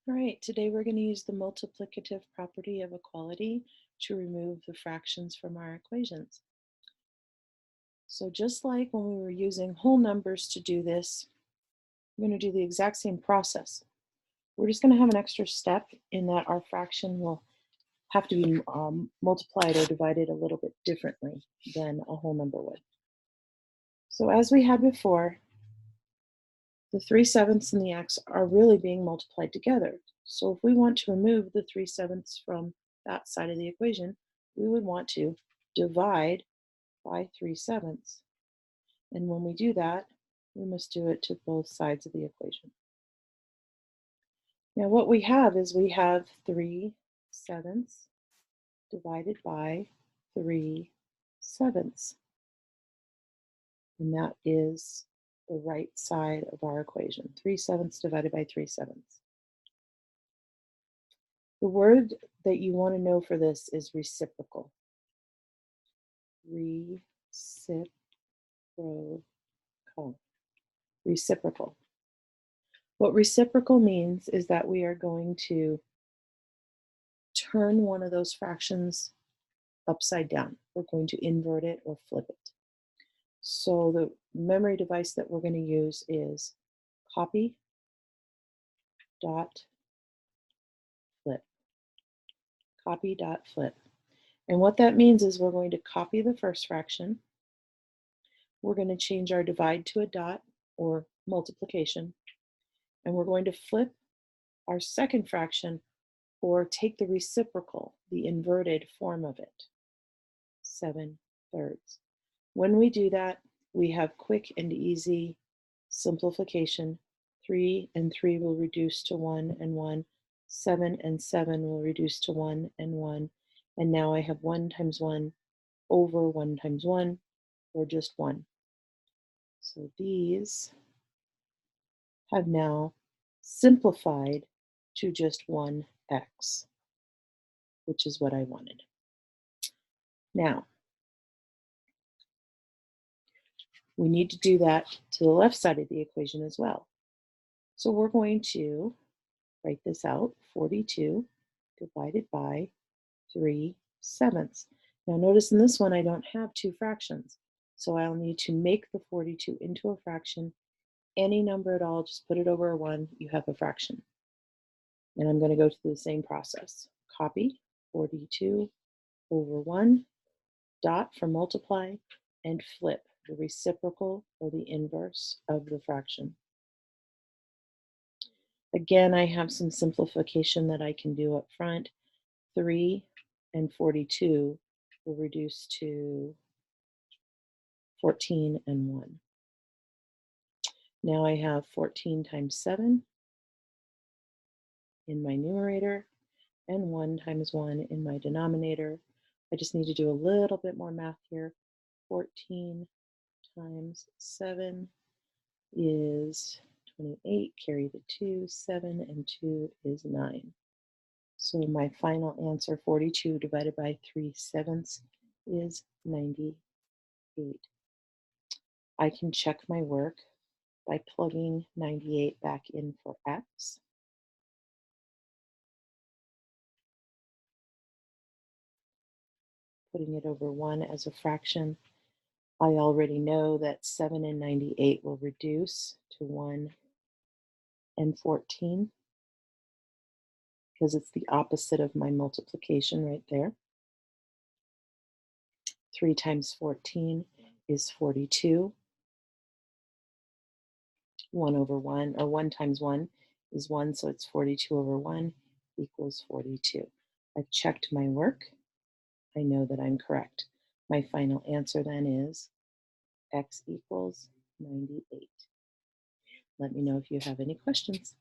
All right, today we're going to use the multiplicative property of equality to remove the fractions from our equations. So just like when we were using whole numbers to do this, we're going to do the exact same process. We're just going to have an extra step in that our fraction will have to be multiplied or divided a little bit differently than a whole number would. So as we had before, the 3/7 and the x are really being multiplied together. So if we want to remove the 3/7 from that side of the equation, we would want to divide by 3/7. And when we do that, we must do it to both sides of the equation. Now what we have is we have 3/7 divided by 3/7. And that is the right side of our equation. 3/7 divided by 3/7. The word that you want to know for this is reciprocal. Reciprocal. Reciprocal. What reciprocal means is that we are going to turn one of those fractions upside down. We're going to invert it or flip it. So the memory device that we're going to use is copy dot flip. Copy dot flip. And what that means is we're going to copy the first fraction. We're going to change our divide to a dot or multiplication. And we're going to flip our second fraction or take the reciprocal, the inverted form of it, 7/3. When we do that, we have quick and easy simplification. 3 and 3 will reduce to 1 and 1. 7 and 7 will reduce to 1 and 1. And now I have 1 times 1 over 1 times 1, or just 1. So these have now simplified to just 1x, which is what I wanted. Now, we need to do that to the left side of the equation as well. So we're going to write this out, 42 divided by 3/7. Now notice in this one I don't have two fractions, so I'll need to make the 42 into a fraction. Any number at all, just put it over a 1, you have a fraction. And I'm going to go through the same process. Copy 42 over 1, dot for multiply, and flip the reciprocal or the inverse of the fraction. Again, I have some simplification that I can do up front. 3 and 42 will reduce to 14 and 1. Now I have 14 times 7 in my numerator and 1 times 1 in my denominator. I just need to do a little bit more math here. 14 times 7 is 28, carry the 2, 7 and 2 is 9. So my final answer, 42 divided by 3/7, is 98. I can check my work by plugging 98 back in for x. Putting it over 1 as a fraction. I already know that 7 and 98 will reduce to 1 and 14 because it's the opposite of my multiplication right there. 3 times 14 is 42. 1 over 1, or 1 times 1 is 1, so it's 42 over 1 equals 42. I've checked my work. I know that I'm correct. My final answer then is x equals 98. Let me know if you have any questions.